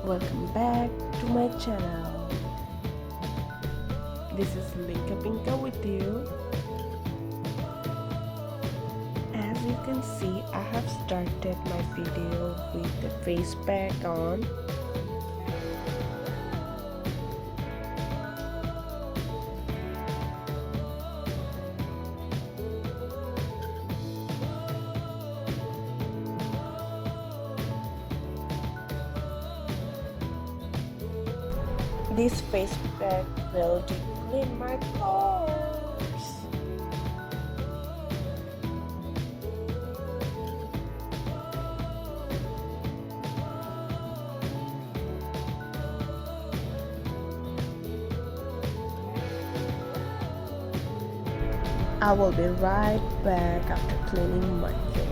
welcome back to my channel. This is Linka Pinka with you. As you can see, I have started my video with the face pack on. This face pack will deep clean my pores. I will be right back after cleaning my face.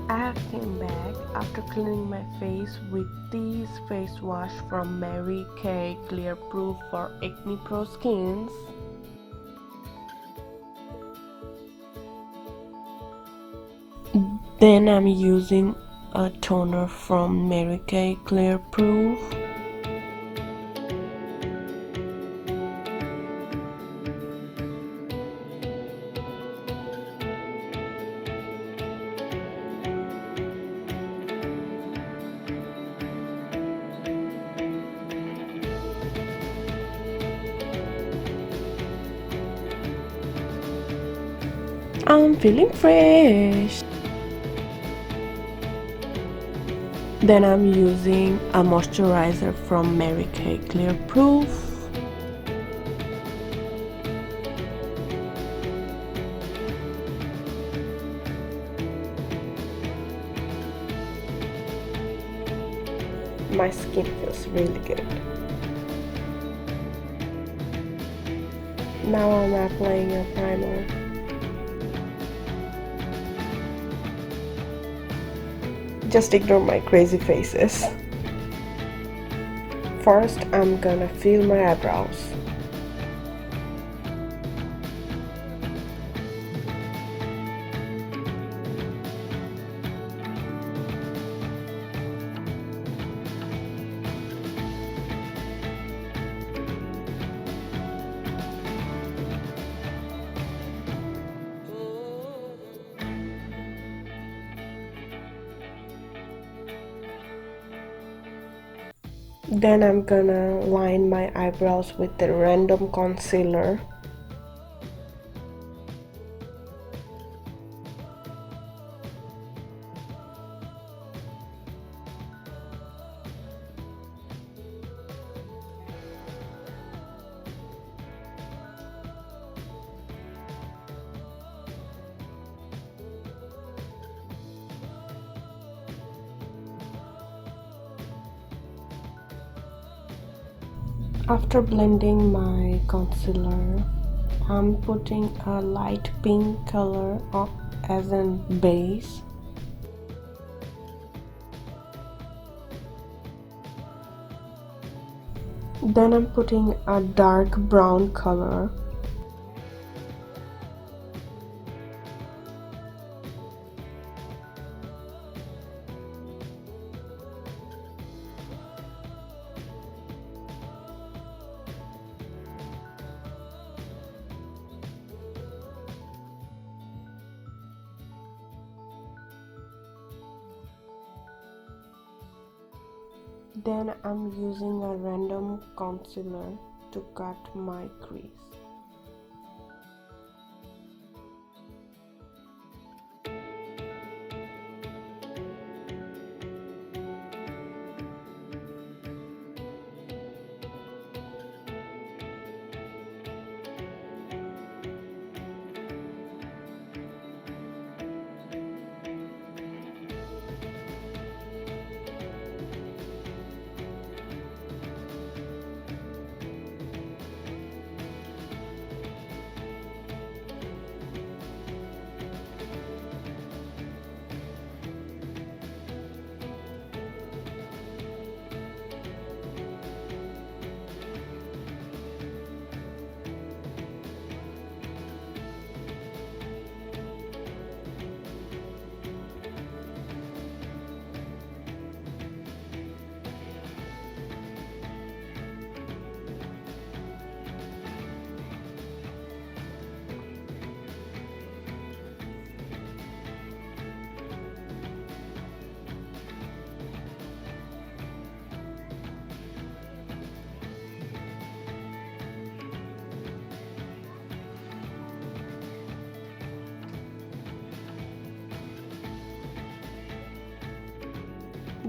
I came back after cleaning my face with this face wash from Mary Kay Clear Proof for Acne Pro Skins. Then I'm using a toner from Mary Kay Clear Proof. I'm feeling fresh. Then I'm using a moisturizer from Mary Kay Clear Proof. My skin feels really good. Now I'm applying a primer. Just ignore my crazy faces. First, I'm gonna fill my eyebrows. Then I'm gonna line my eyebrows with the random concealer. After blending my concealer, I'm putting a light pink color as a base. Then I'm putting a dark brown color. Then I'm using a random concealer to cut my crease.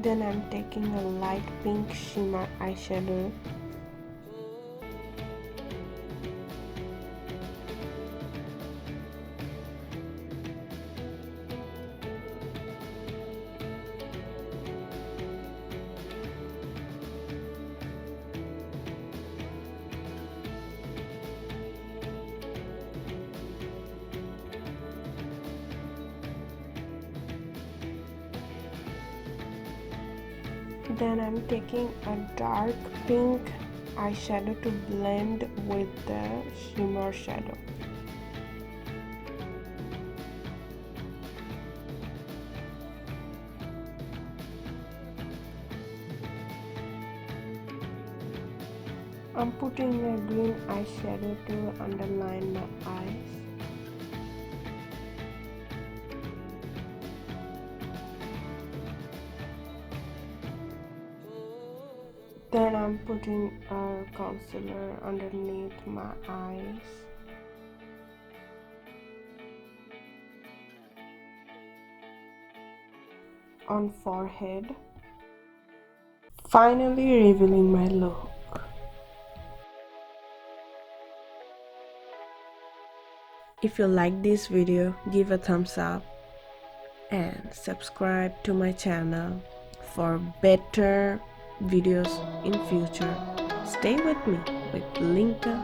Then I'm taking a light pink shimmer eyeshadow. Then I'm taking a dark pink eyeshadow to blend with the shimmer shadow. I'm putting a green eyeshadow to underline my eyes. Then I'm putting a concealer underneath my eyes. On forehead. Finally revealing my look. If you like this video, give a thumbs up and subscribe to my channel for better videos in future. Stay with me with Linka